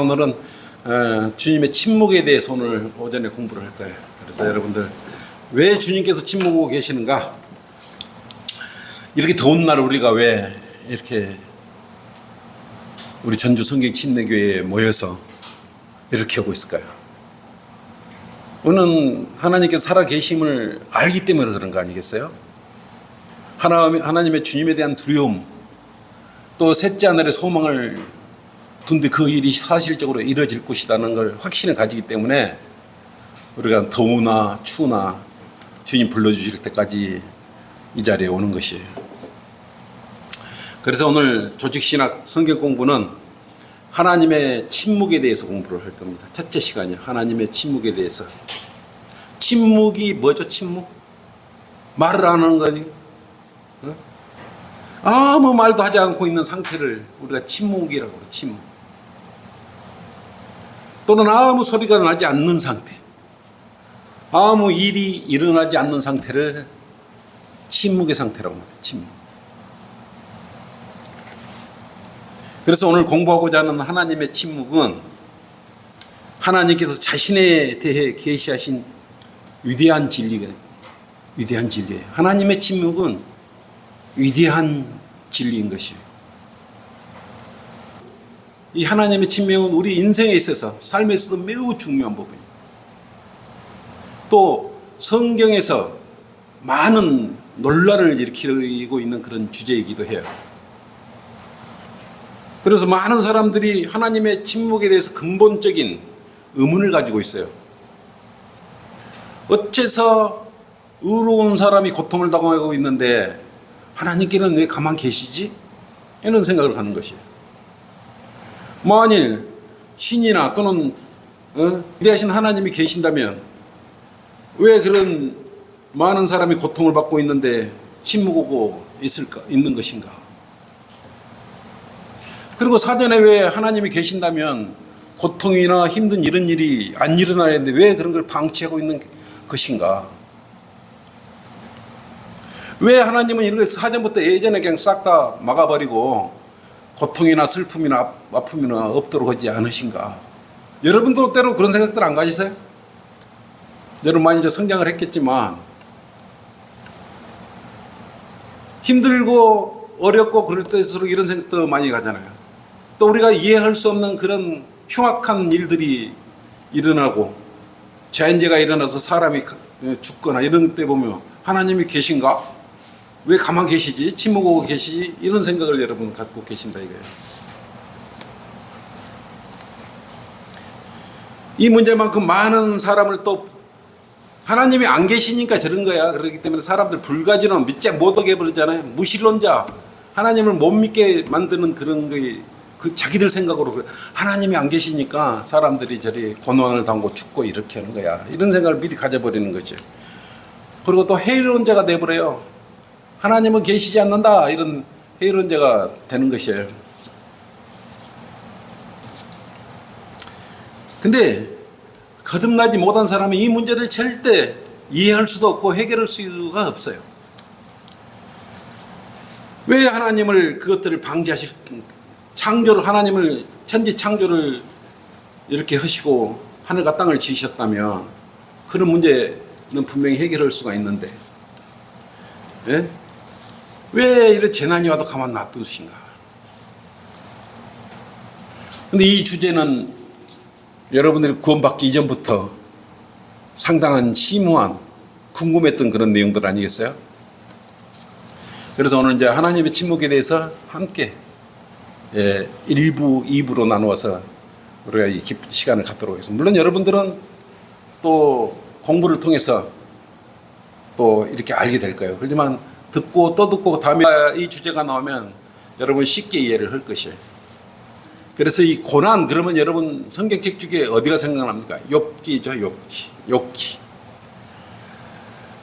오늘은 주님의 침묵에 대해서 오늘 오전에 공부를 할 거예요. 그래서 여러분들 왜 주님께서 침묵하고 계시는가? 이렇게 더운 날 우리가 왜 이렇게 우리 전주 성경 침례교회에 모여서 이렇게 하고 있을까요? 우리는 하나님께서 살아 계심을 알기 때문에 그런 거 아니겠어요? 하나님의 주님에 대한 두려움, 또 셋째 하늘의 소망을 둔데 그 일이 사실적으로 이루어질 것이라는 걸 확신을 가지기 때문에 우리가 더우나 추우나 주님 불러주실 때까지 이 자리에 오는 것이에요. 그래서 오늘 조직신학 성경 공부는 하나님의 침묵에 대해서 공부를 할 겁니다. 첫째 시간이요. 하나님의 침묵에 대해서. 침묵이 뭐죠? 침묵? 말을 안 하는 거 아니에요? 아무 말도 하지 않고 있는 상태를 우리가 침묵이라고 그래요. 침묵. 또는 아무 소리가 나지 않는 상태, 아무 일이 일어나지 않는 상태를 침묵의 상태라고 합니다. 침묵. 그래서 오늘 공부하고자 하는 하나님의 침묵은 하나님께서 자신에 대해 계시하신 위대한 진리예요. 하나님의 침묵은 위대한 진리인 것이에요. 이 하나님의 침묵은 우리 인생에 있어서 삶에 있어서 매우 중요한 부분이에요. 또 성경에서 많은 논란을 일으키고 있는 그런 주제이기도 해요. 그래서 많은 사람들이 하나님의 침묵에 대해서 근본적인 의문을 가지고 있어요. 어째서 의로운 사람이 고통을 당하고 있는데 하나님께는 왜 가만 계시지? 이런 생각을 하는 것이에요. 만일 신이나 또는 위대하신 하나님이 계신다면 왜 그런 많은 사람이 고통을 받고 있는데 침묵하고 있는 것인가? 그리고 사전에 왜 하나님이 계신다면 고통이나 힘든 이런 일이 안 일어나야 하는데 왜 그런 걸 방치하고 있는 것인가? 왜 하나님은 이런 걸 사전부터 예전에 그냥 싹 다 막아버리고 고통이나 슬픔이나 아픔이나 없도록 하지 않으신가? 여러분도 때로 그런 생각들 안 가지세요? 여러분 많이 이제 성장을 했겠지만 힘들고 어렵고 그럴 때일수록 이런 생각도 많이 가잖아요. 또 우리가 이해할 수 없는 그런 흉악한 일들이 일어나고 자연재해가 일어나서 사람이 죽거나 이런 때 보면 하나님이 계신가? 왜 가만 계시지? 침묵하고 계시지? 이런 생각을 여러분 갖고 계신다 이거예요. 이 문제만큼 많은 사람을 또 하나님이 안 계시니까 저런 거야. 그렇기 때문에 사람들 불가지론 믿지 못하게 해버리잖아요. 무신론자, 하나님을 못 믿게 만드는 그런 게 그 자기들 생각으로 하나님이 안 계시니까 사람들이 저리 고난을 당하고 죽고 이렇게 하는 거야. 이런 생각을 미리 가져버리는 거죠. 그리고 또 회의론자가 돼버려요. 하나님은 계시지 않는다. 이런 회의론자가 되는 것이에요. 근데 거듭나지 못한 사람이 이 문제를 절대 이해할 수도 없고 해결할 수가 없어요. 왜 하나님을 그것들을 방지하실 창조를 하나님을 천지 창조를 이렇게 하시고 하늘과 땅을 지으셨다면 그런 문제는 분명히 해결할 수가 있는데 예? 왜 이런 재난이 와도 가만 놔두신가? 근데 이 주제는 여러분들이 구원받기 이전부터 상당한 심오한 궁금했던 그런 내용들 아니겠어요? 그래서 오늘 이제 하나님의 침묵에 대해서 함께 1부, 2부로 나누어서 우리가 이 시간을 갖도록 하겠습니다. 물론 여러분들은 또 공부를 통해서 또 이렇게 알게 될 거예요. 그렇지만 듣고 또 듣고 다음에 이 주제가 나오면 여러분 쉽게 이해를 할 것이에요. 그래서 이 고난 그러면 여러분 성경책 중에 어디가 생각납니까? 욥기죠.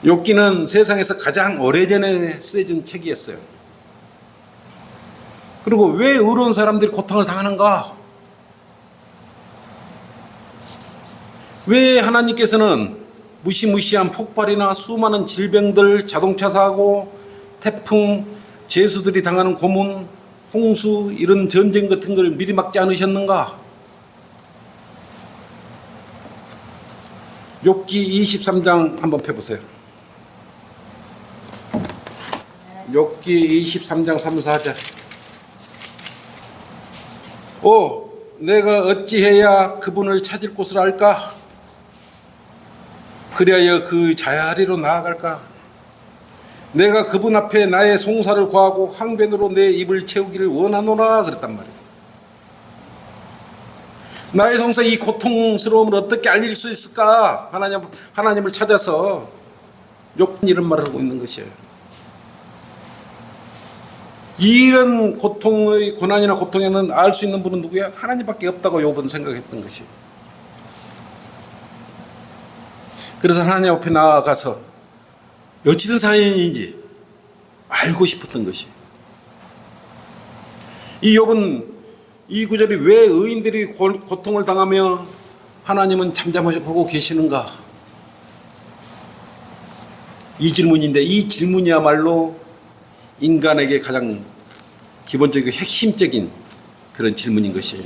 욥기는 세상에서 가장 오래전에 쓰여진 책이었어요. 그리고 왜 의로운 사람들이 고통을 당하는가? 왜 하나님께서는 무시무시한 폭발이나 수많은 질병들, 자동차 사고, 태풍, 죄수들이 당하는 고문, 홍수, 이런 전쟁 같은 걸 미리 막지 않으셨는가? 욥기 23장 한번 펴보세요. 욥기 23장 3, 4절. 오, 내가 어찌해야 그분을 찾을 곳을 알까? 그리하여 그 자리로 나아갈까? 내가 그분 앞에 나의 송사를 고하고 항변으로 내 입을 채우기를 원하노라 그랬단 말이에요. 나의 송사, 이 고통스러움을 어떻게 알릴 수 있을까? 하나님을 찾아서 욥은 이런 말을 하고 있는 것이에요. 이런 고통의 고난이나 고통에는 알 수 있는 분은 누구야? 하나님밖에 없다고 욥은 생각했던 것이에요. 그래서 하나님 앞에 나아가서 어찌된 사연인지 알고 싶었던 것이에요. 이 욥은 이 구절이 왜 의인들이 고통을 당하며 하나님은 잠잠하고 계시는가? 이 질문인데, 이 질문이야말로 인간에게 가장 기본적이고 핵심적인 그런 질문인 것이에요.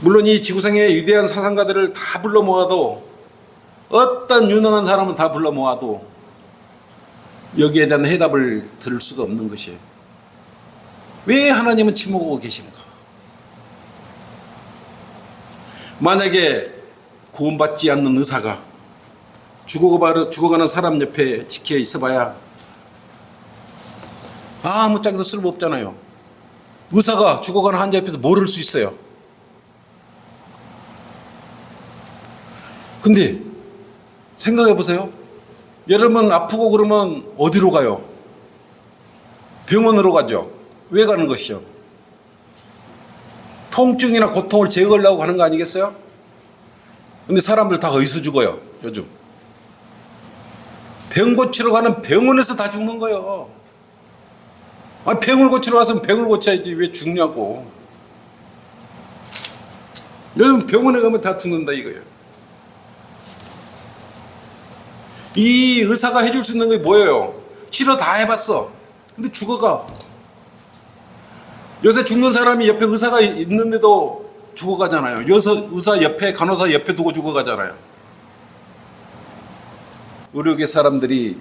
물론 이 지구상의 위대한 사상가들을 다 불러 모아도, 어떤 유능한 사람을 다 불러 모아도 여기에 대한 해답을 들을 수가 없는 것이에요. 왜 하나님은 침묵하고 계신가? 만약에 구원받지 않는 의사가 죽어가는 사람 옆에 지켜 있어봐야 아무짝에도 쓸모없잖아요. 의사가 죽어가는 환자 옆에서 뭘 할 수 있어요? 근데 생각해 보세요. 여러분 아프고 그러면 어디로 가요? 병원으로 가죠. 왜 가는 것이죠? 통증이나 고통을 제거하려고 하는 거 아니겠어요? 근데 사람들 다 어디서 죽어요? 요즘 병 고치러 가는 병원에서 다 죽는 거예요. 병을 고치러 왔으면 병을 고쳐야지 왜 죽냐고. 여러분 병원에 가면 다 죽는다 이거예요. 이 의사가 해줄 수 있는 게 뭐예요? 치료 다 해봤어. 근데 죽어가. 요새 죽는 사람이 옆에 의사가 있는데도 죽어가잖아요. 의사 옆에, 간호사 옆에 두고 죽어가잖아요. 의료계 사람들이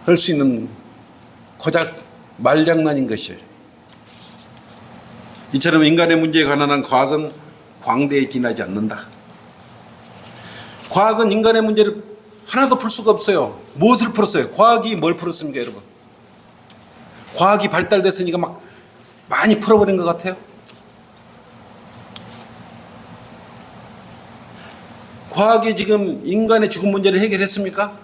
할 수 있는 고작 말장난인 것이에요. 이처럼 인간의 문제에 관한 과학은 광대에 지나지 않는다. 과학은 인간의 문제를 하나도 풀 수가 없어요. 무엇을 풀었어요? 과학이 뭘 풀었습니까, 여러분? 과학이 발달됐으니까 막 많이 풀어버린 것 같아요. 과학이 지금 인간의 죽음 문제를 해결했습니까?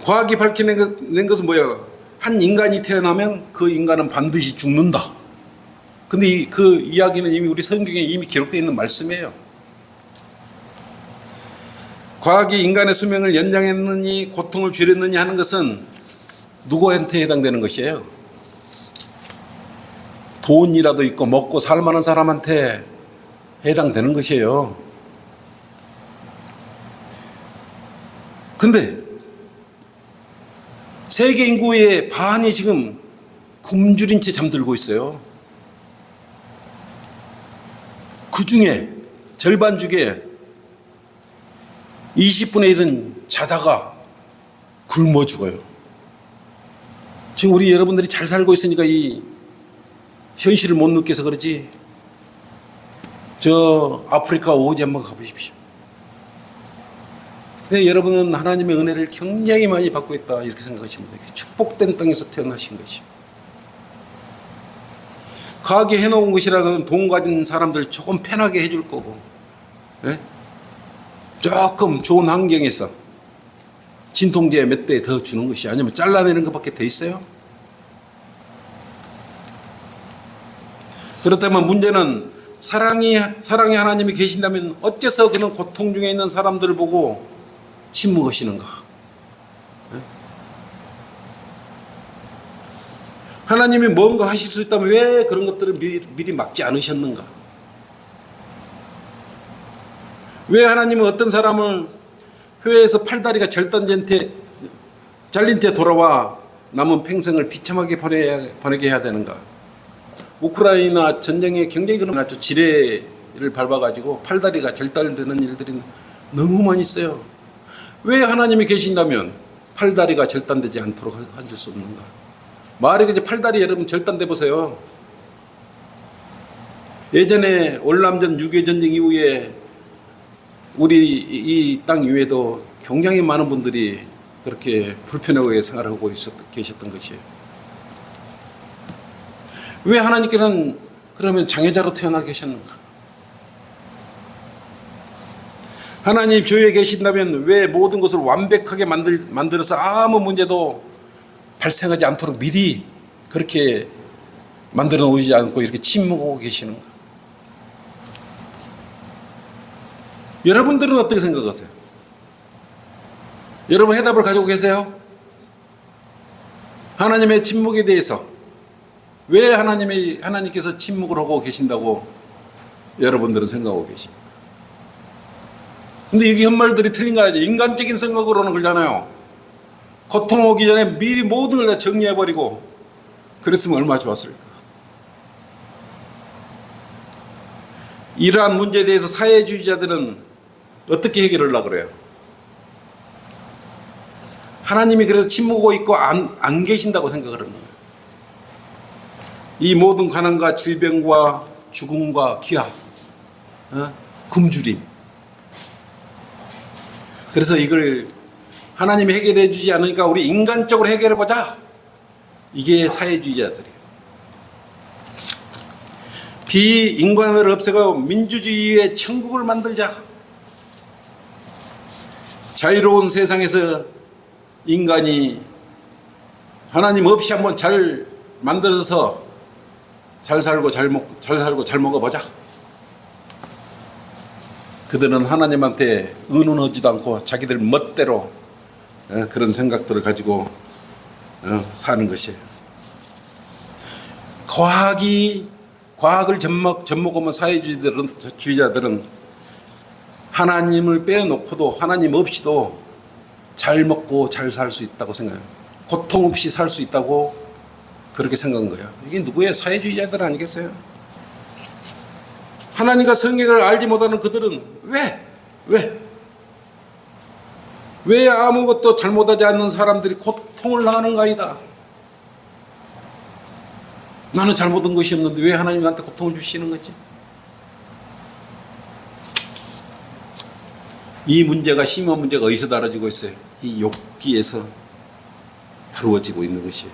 과학이 밝혀낸 것은 뭐예요? 한 인간이 태어나면 그 인간은 반드시 죽는다. 근데 그 이야기는 이미 우리 성경에 이미 기록되어 있는 말씀이에요. 과학이 인간의 수명을 연장했느니 고통을 줄였느니 하는 것은 누구한테 해당되는 것이에요? 돈이라도 있고 먹고 살만한 사람한테 해당되는 것이에요. 근데 세계 인구의 반이 지금 굶주린 채 잠들고 있어요. 그 중에 절반 중에 20분의 1은 자다가 굶어 죽어요. 지금 우리 여러분들이 잘 살고 있으니까 이 현실을 못 느껴서 그러지, 저 아프리카 오지 한번 가보십시오. 근데 여러분은 하나님의 은혜를 굉장히 많이 받고 있다 이렇게 생각하시면 돼요. 축복된 땅에서 태어나신 것이. 과학이 해놓은 것이라면 돈 가진 사람들 조금 편하게 해줄 거고, 네? 조금 좋은 환경에서 진통제 몇 대 더 주는 것이 아니면 잘라내는 것밖에 더 있어요? 그렇다면 문제는 사랑의 하나님이 계신다면 어째서 그는 고통 중에 있는 사람들을 보고 침묵하시는가? 하나님이 뭔가 하실 수 있다면 왜 그런 것들을 미리 막지 않으셨는가? 왜 하나님은 어떤 사람을 회에서 팔다리가 잘린 채 돌아와 남은 평생을 비참하게 보내게 해야 되는가? 우크라이나 전쟁에 굉장히 그런 아주 지뢰를 밟아가지고 팔다리가 절단되는 일들이 너무 많이 있어요. 왜 하나님이 계신다면 팔다리가 절단되지 않도록 하실 수 없는가? 말이 그저 팔다리 여러분 절단돼 보세요. 예전에 월남전 6.25 전쟁 이후에 우리 이 땅 위에도 굉장히 많은 분들이 그렇게 불편하게 생활하고 계셨던 것이에요. 왜 하나님께는 그러면 장애자로 태어나 계셨는가? 하나님 교회에 계신다면 왜 모든 것을 완벽하게 만들어서 아무 문제도 발생하지 않도록 미리 그렇게 만들어 놓지 않고 이렇게 침묵하고 계시는가? 여러분들은 어떻게 생각하세요? 여러분 해답을 가지고 계세요? 하나님의 침묵에 대해서 왜 하나님께서 침묵을 하고 계신다고 여러분들은 생각하고 계십니까? 근데 이게 헛말들이 틀린 거 아니죠. 인간적인 생각으로는 그러잖아요. 고통 오기 전에 미리 모든 걸 다 정리해버리고 그랬으면 얼마나 좋았을까. 이러한 문제에 대해서 사회주의자들은 어떻게 해결하려고 그래요? 하나님이 그래서 침묵하고 있고 안 계신다고 생각을 하는 거예요. 이 모든 가난과 질병과 죽음과 기아, 굶주림. 그래서 이걸 하나님이 해결해 주지 않으니까 우리 인간적으로 해결해 보자. 이게 사회주의자들이에요. 비인간을 없애고 민주주의의 천국을 만들자. 자유로운 세상에서 인간이 하나님 없이 한번 잘 만들어서 잘 살고 잘 먹어보자. 그들은 하나님한테 의논하지도 않고 자기들 멋대로 그런 생각들을 가지고 사는 것이에요. 과학을 접목하면 사회주의자들은 하나님을 빼놓고도 하나님 없이도 잘 먹고 잘 살 수 있다고 생각해요. 고통 없이 살 수 있다고 그렇게 생각한 거예요. 이게 누구예요? 사회주의자들 아니겠어요? 하나님과 성경을 알지 못하는 그들은 왜 아무것도 잘못하지 않는 사람들이 고통을 당하는가이다. 나는 잘못한 것이 없는데 왜 하나님이 나한테 고통을 주시는 거지? 이 문제가 심한 문제가 어디서 다뤄지고 있어요? 이 욥기에서 다루어지고 있는 것이에요.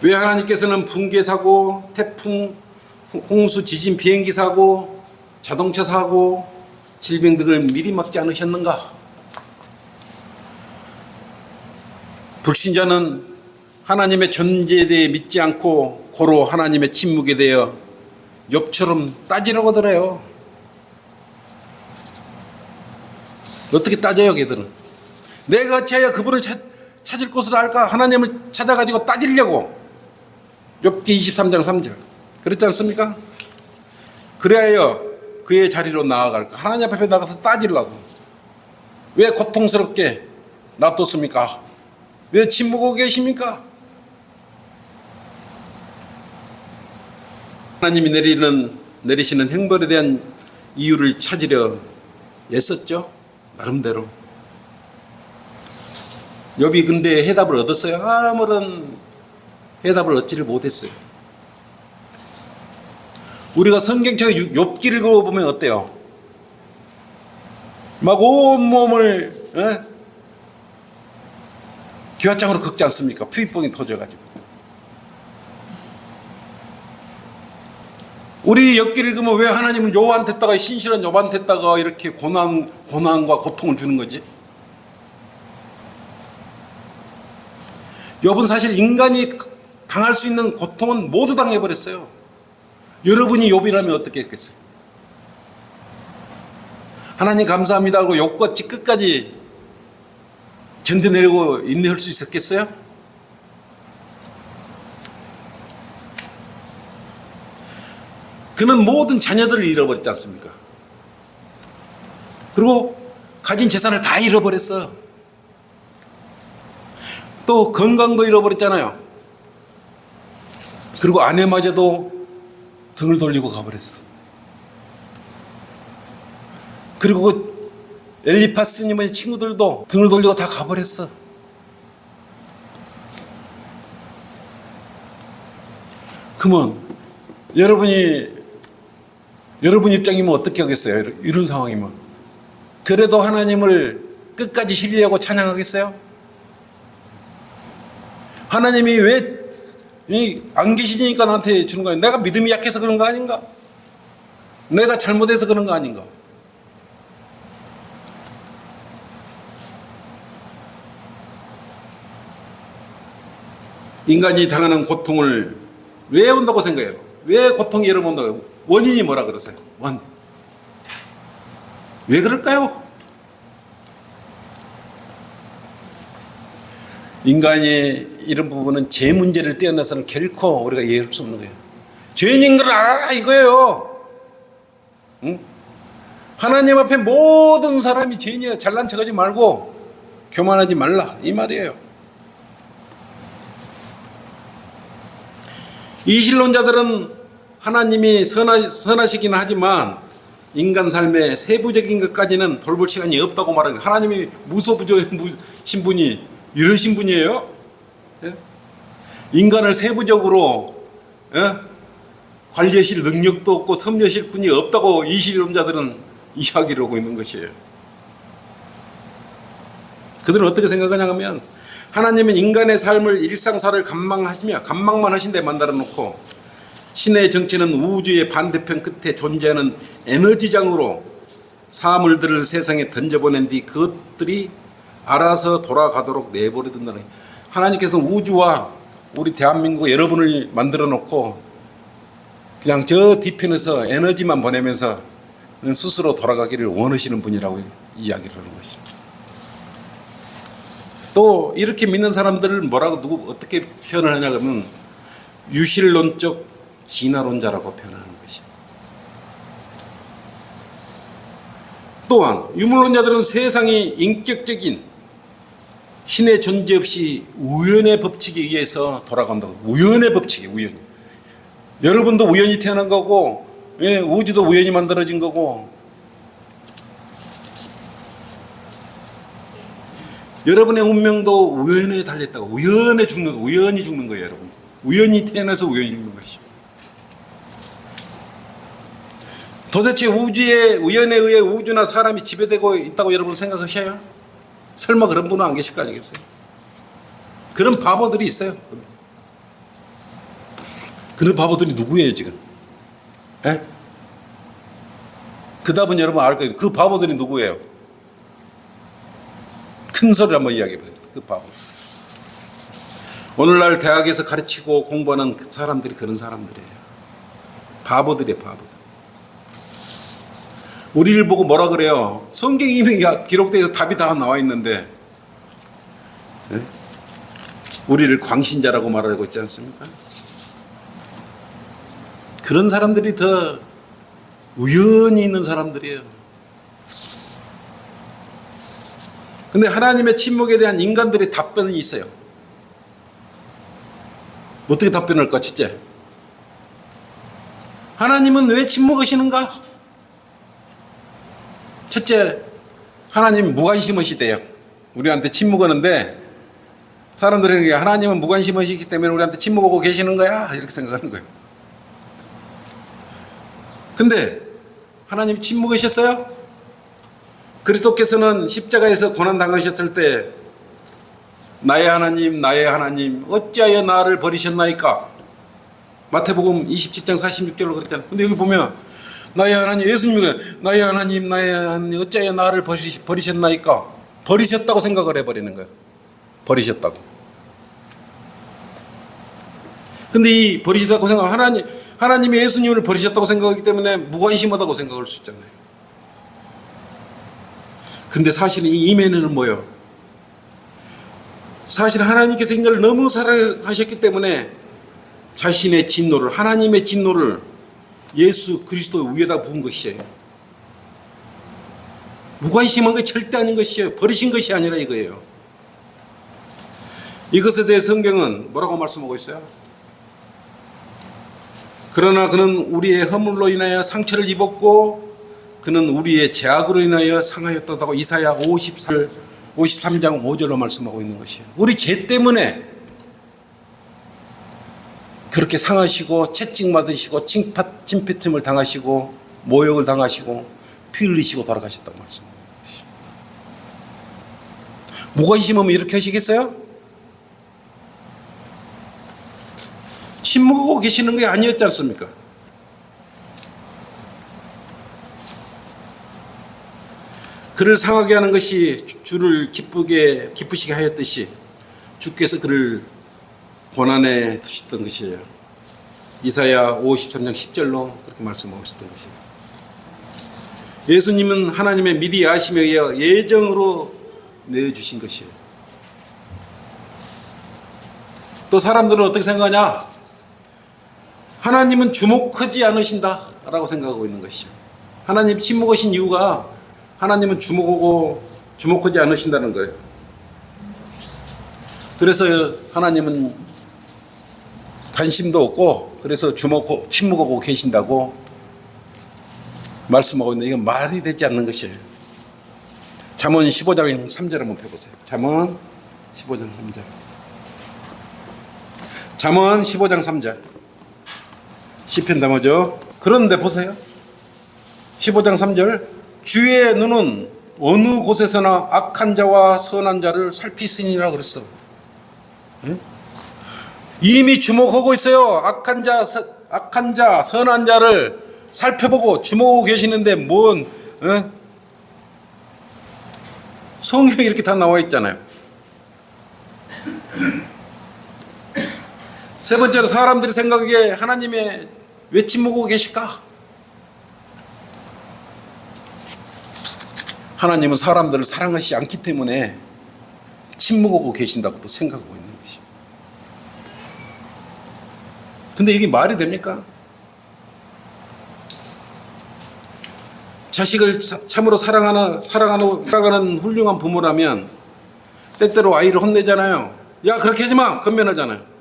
왜 하나님께서는 붕괴 사고, 태풍, 홍수, 지진, 비행기 사고, 자동차 사고, 질병 등을 미리 막지 않으셨는가? 불신자는 하나님의 존재에 대해 믿지 않고 고로 하나님의 침묵에 대해 욥처럼 따지려고 들어요. 어떻게 따져요, 걔들은? 내가 어찌하여 그분을 찾을 곳을 알까? 하나님을 찾아가지고 따지려고. 욥기 23장 3절. 그렇지 않습니까? 그래야 그의 자리로 나아갈까? 하나님 앞에 나가서 따지려고. 왜 고통스럽게 놔뒀습니까? 왜 침묵하고 계십니까? 하나님이 내리시는 형벌에 대한 이유를 찾으려 애썼죠. 나름대로. 욥이 근데 해답을 얻었어요? 아무런 해답을 얻지를 못했어요. 우리가 성경책 욥기를 읽어보면 어때요? 막 온몸을 기와장으로 긁지 않습니까? 피부병이 터져가지고. 우리 엽기를 읽으면 왜 하나님은 욥한테다가 신실한 욥한테다가 이렇게 고난과 고통을 주는 거지? 욥은 사실 인간이 당할 수 있는 고통은 모두 당해버렸어요. 여러분이 욥이라면 어떻게 했겠어요? 하나님 감사합니다 하고 욥같이 끝까지 견뎌내려고 인내할 수 있었겠어요? 그는 모든 자녀들을 잃어버렸지 않습니까? 그리고 가진 재산을 다 잃어버렸어요. 또 건강도 잃어버렸잖아요. 그리고 아내마저도 등을 돌리고 가버렸어. 그리고 그 엘리파스님의 친구들도 등을 돌리고 다 가버렸어. 그러면 여러분 입장이면 어떻게 하겠어요? 이런 상황이면. 그래도 하나님을 끝까지 신뢰하고 찬양하겠어요? 하나님이 왜 안 계시니까 나한테 주는 거야? 내가 믿음이 약해서 그런 거 아닌가? 내가 잘못해서 그런 거 아닌가? 인간이 당하는 고통을 왜 온다고 생각해요? 왜 고통이 여러분 온다고? 원인이 뭐라 그러세요? 왜 그럴까요? 인간의 이런 부분은 죄 문제를 떼어내서는 결코 우리가 이해할 수 없는 거예요. 죄인인 걸 알아라 이거예요. 응? 하나님 앞에 모든 사람이 죄인이에요. 잘난 척하지 말고 교만하지 말라 이 말이에요. 이신론자들은 하나님이 선하시긴 하지만 인간 삶의 세부적인 것까지는 돌볼 시간이 없다고 말하는 거예요. 하나님이 무소부조신 분이 이러신 분이에요. 예? 인간을 세부적으로 관리하실 능력도 없고 섭리하실 분이 없다고 이신론자들은 이야기를 하고 있는 것이에요. 그들은 어떻게 생각하냐 하면 하나님은 인간의 삶을 일상사를 감망만 하신데 만들어 놓고 신의 정체는 우주의 반대편 끝에 존재하는 에너지장으로 사물들을 세상에 던져보낸 뒤 그것들이 알아서 돌아가도록 내버려 둔다는 거예요. 하나님께서는 우주와 우리 대한민국 여러분을 만들어 놓고 그냥 저 뒤편에서 에너지만 보내면서 스스로 돌아가기를 원하시는 분이라고 이야기를 하는 것입니다. 또 이렇게 믿는 사람들을 뭐라고 어떻게 표현을 하냐 그러면 유실론적 진화론자라고 표현하는 것입니다. 또한 유물론자들은 세상이 인격적인 신의 존재 없이 우연의 법칙에 의해서 돌아간다고. 우연의 법칙이 우연히. 여러분도 우연히 태어난 거고 우주도 우연히 만들어진 거고 여러분의 운명도 우연에 달렸다고. 우연히 죽는 거예요, 여러분. 우연히 태어나서 우연히 죽는 것이. 도대체 우연에 의해 우주나 사람이 지배되고 있다고 여러분 생각하셔요? 설마 그런 분은 안 계실 거 아니겠어요? 그런 바보들이 있어요. 그 바보들이 누구예요, 지금? 에? 그 답은 여러분 알 거예요. 그 바보들이 누구예요? 큰 소리를 한번 이야기해 보세요. 그 바보. 오늘날 대학에서 가르치고 공부하는 그 사람들이 그런 사람들이에요. 바보들이에요, 바보들. 우리를 보고 뭐라 그래요? 성경에 이미 기록되어서 답이 다 나와 있는데 우리를 광신자라고 말하고 있지 않습니까? 그런 사람들이 더 우연히 있는 사람들이에요. 근데 하나님의 침묵에 대한 인간들의 답변이 있어요. 어떻게 답변할까? 첫째, 하나님은 왜 침묵하시는가? 첫째, 하나님 무관심하시대요. 우리한테 침묵하는데 사람들은 하나님은 무관심하시기 때문에 우리한테 침묵하고 계시는 거야 이렇게 생각하는 거예요. 근데 하나님 침묵하셨어요? 그리스도께서는 십자가에서 고난당하셨을 때 나의 하나님 어찌하여 나를 버리셨나이까? 마태복음 27장 46절로 그랬잖아요. 근데 여기 보면 나의 하나님, 예수님이 나의 하나님 어찌하여 나를 버리셨나이까? 버리셨다고 생각을 해버리는 거예요. 버리셨다고. 근데 이 버리셨다고 하나님이 예수님을 버리셨다고 생각하기 때문에 무관심하다고 생각할 수 있잖아요. 근데 사실은 이 이면에는 뭐예요? 사실 하나님께서 인간을 너무 사랑하셨기 때문에 자신의 진노를, 하나님의 진노를 예수 그리스도 위에다 부은 것이에요. 무관심한 게 절대 아닌 것이에요. 버리신 것이 아니라 이거예요. 이것에 대해 성경은 뭐라고 말씀하고 있어요? 그러나 그는 우리의 허물로 인하여 상처를 입었고 그는 우리의 죄악으로 인하여 상하였다고 이사야 53장 5절로 말씀하고 있는 것이에요. 우리 죄 때문에 그렇게 상하시고 채찍맞으시고 침패침을 당하시고 모욕을 당하시고 피 흘리시고 돌아가셨다고 말씀합니다. 무관심 없으면 이렇게 하시겠어요? 침묵하고 계시는 게 아니었지 않습니까? 그를 상하게 하는 것이 주를 기쁘시게 하였듯이 주께서 그를 고난에 두셨던 것이에요. 이사야 53장 10절로 그렇게 말씀하셨던 것이에요. 예수님은 하나님의 미리 아심에 의해 예정으로 내어주신 것이에요. 또 사람들은 어떻게 생각하냐? 하나님은 주목하지 않으신다 라고 생각하고 있는 것이죠. 하나님 침묵하신 이유가 하나님은 주목하지 않으신다는 거예요. 그래서 하나님은 관심도 없고 그래서 침묵하고 계신다고 말씀하고 있는데 이건 말이 되지 않는 것이에요. 잠언 15장 3절 한번 펴보세요. 잠언 15장 3절. 잠언 15장 3절. 시편 담아죠. 그런데 보세요. 15장 3절. 주의 눈은 어느 곳에서나 악한 자와 선한 자를 살피시니라 그랬어. 예? 이미 주목하고 있어요. 악한 자, 선한 자를 살펴보고 주목하고 계시는데 뭔 성경에 이렇게 다 나와 있잖아요. 세 번째로 사람들이 생각하기에 하나님의 왜 침묵하고 계실까? 하나님은 사람들을 사랑하시지 않기 때문에 침묵하고 계신다고 또 생각하고 있는 것이. 근데 이게 말이 됩니까? 자식을 참으로 사랑하는 훌륭한 부모라면 때때로 아이를 혼내잖아요. 야, 그렇게 하지 마! 건면하잖아요.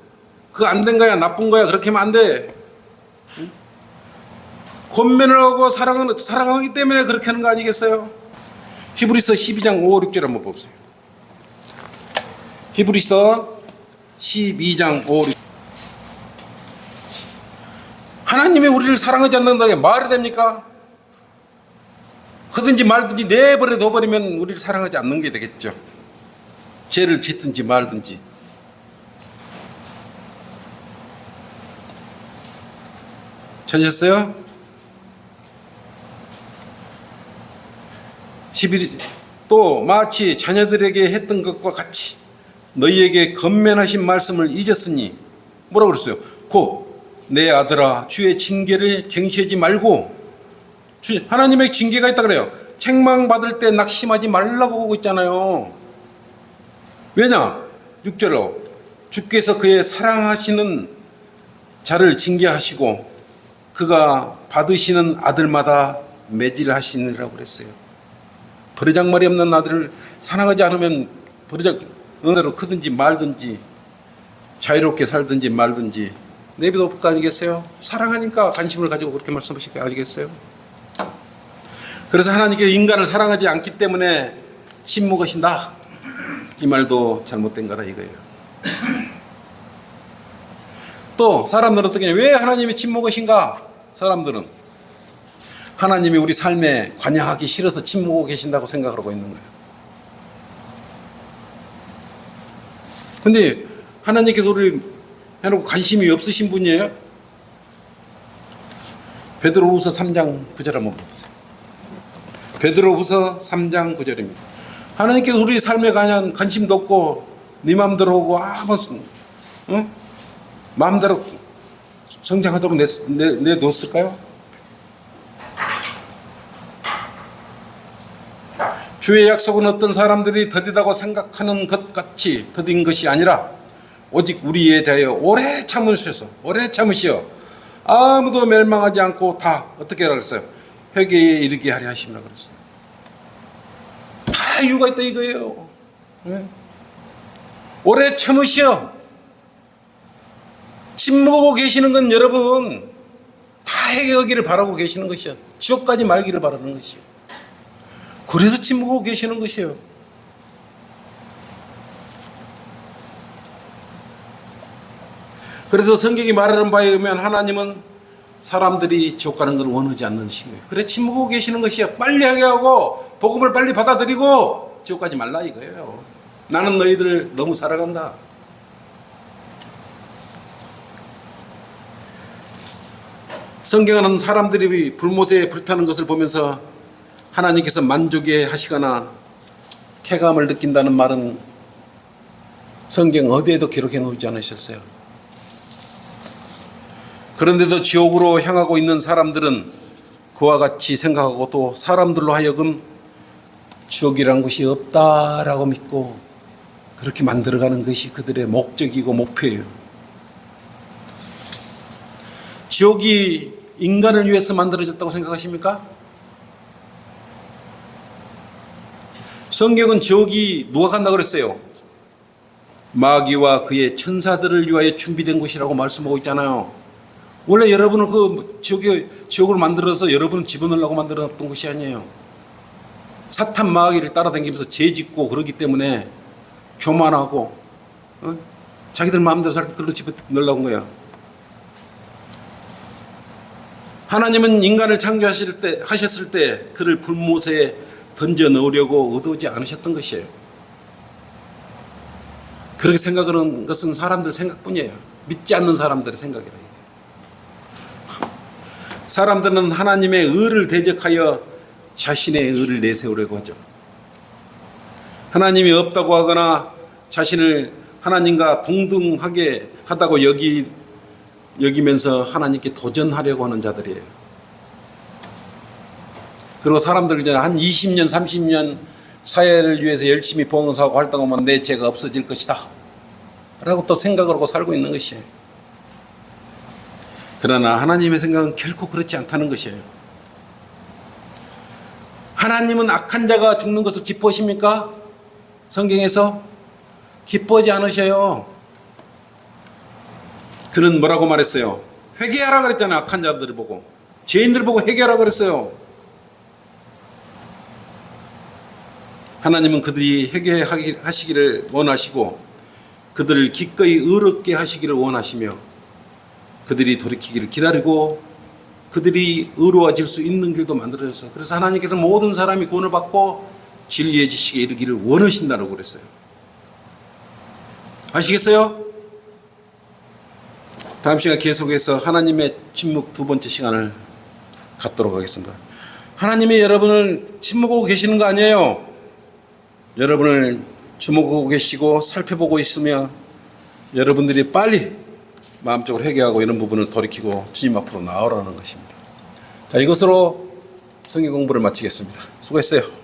그거 안 된 거야, 나쁜 거야, 그렇게 하면 안 돼. 권면을 하고 사랑하기 때문에 그렇게 하는 거 아니겠어요? 히브리서 12장 5, 6절 한번 보세요. 히브리서 12장 5, 6절. 하나님이 우리를 사랑하지 않는다는 게 말이 됩니까? 하든지 말든지 내버려 둬버리면 우리를 사랑하지 않는 게 되겠죠. 죄를 짓든지 말든지. 찾으셨어요? 11절. 또 마치 자녀들에게 했던 것과 같이 너희에게 건면하신 말씀을 잊었으니 뭐라고 그랬어요? 곧 내 아들아 주의 징계를 경시하지 말고 하나님의 징계가 있다 그래요. 책망받을 때 낙심하지 말라고 하고 있잖아요. 왜냐? 6절로 주께서 그의 사랑하시는 자를 징계하시고 그가 받으시는 아들마다 매질하시느라고 그랬어요. 버르장머리 없는 아들을 사랑하지 않으면 버르장머리로 크든지 말든지 자유롭게 살든지 말든지 내비도 없을 거 아니겠어요? 사랑하니까 관심을 가지고 그렇게 말씀하실 거 아니겠어요? 그래서 하나님께서 인간을 사랑하지 않기 때문에 침묵하신다. 이 말도 잘못된 거라 이거예요. 또 사람들은 어떻게 왜 하나님이 침묵하신가? 사람들은 하나님이 우리 삶에 관여하기 싫어서 침묵하고 계신다고 생각을 하고 있는 거예요. 근데 하나님께서 우리를 해놓고 관심이 없으신 분이에요? 베드로후서 3장 9절 한번 보세요. 베드로후서 3장 9절입니다. 하나님께서 우리 삶에 관심도 없고 네 마음대로 오고 마음대로 성장하도록 내놓았을까요? 주의 약속은 어떤 사람들이 더디다고 생각하는 것 같이 더딘 것이 아니라 오직 우리에 대하여 오래 참으셔서 아무도 멸망하지 않고 다 어떻게 하라 그랬어요? 회개에 이르게 하려 하심이라 그랬어요. 다 이유가 있다 이거예요. 네? 오래 참으시어 침묵하고 계시는 건 여러분 해결하기를 바라고 계시는 것이요. 지옥까지 말기를 바라는 것이요. 그래서 침묵하고 계시는 것이에요. 그래서 성경이 말하는 바에 의하면 하나님은 사람들이 지옥 가는 걸 원하지 않는 식이에요. 그래 침묵하고 계시는 것이요. 빨리 해결하고 복음을 빨리 받아들이고 지옥 가지 말라 이거예요. 나는 너희들 너무 사랑한다. 성경은 사람들이 불못에 불타는 것을 보면서 하나님께서 만족해 하시거나 쾌감을 느낀다는 말은 성경 어디에도 기록해 놓지 않으셨어요. 그런데도 지옥으로 향하고 있는 사람들은 그와 같이 생각하고 또 사람들로 하여금 지옥이란 곳이 없다라고 믿고 그렇게 만들어가는 것이 그들의 목적이고 목표예요. 지옥이 인간을 위해서 만들어졌다고 생각하십니까? 성경은 지옥이 누가 간다고 그랬어요? 마귀와 그의 천사들을 위하여 준비된 곳이라고 말씀하고 있잖아요. 원래 여러분을 그 지옥을 만들어서 여러분을 집어넣으려고 만들어놨던 곳이 아니에요. 사탄 마귀를 따라다니면서 죄 짓고 그러기 때문에 교만하고 자기들 마음대로 살 때 그걸로 집어넣으려고 한 거야. 하나님은 인간을 창조하셨을 때 그를 불못에 던져 넣으려고 의도하지 않으셨던 것이에요. 그렇게 생각하는 것은 사람들 생각뿐이에요. 믿지 않는 사람들의 생각이라. 사람들은 하나님의 의를 대적하여 자신의 의를 내세우려고 하죠. 하나님이 없다고 하거나 자신을 하나님과 동등하게 하다고 여기면서 하나님께 도전하려고 하는 자들이에요. 그리고 사람들 이제 한 20년, 30년 사회를 위해서 열심히 봉사하고 활동하면 내 죄가 없어질 것이다 라고 또 생각을 하고 살고 있는 것이에요. 그러나 하나님의 생각은 결코 그렇지 않다는 것이에요. 하나님은 악한 자가 죽는 것을 기뻐하십니까? 성경에서 기뻐하지 않으셔요. 그는 뭐라고 말했어요? 회개하라 그랬잖아요. 악한 자들을 보고 죄인들 보고 회개하라 그랬어요. 하나님은 그들이 회개하시기를 원하시고 그들을 기꺼이 의롭게 하시기를 원하시며 그들이 돌이키기를 기다리고 그들이 의로워질 수 있는 길도 만들어졌어요. 그래서 하나님께서 모든 사람이 구원을 받고 진리의 지식에 이르기를 원하신다고 그랬어요. 아시겠어요? 다음 시간 계속해서 하나님의 침묵 두 번째 시간을 갖도록 하겠습니다. 하나님이 여러분을 침묵하고 계시는 거 아니에요. 여러분을 주목하고 계시고 살펴보고 있으며 여러분들이 빨리 마음적으로 회개하고 이런 부분을 돌이키고 주님 앞으로 나오라는 것입니다. 자, 이것으로 성경 공부를 마치겠습니다. 수고했어요.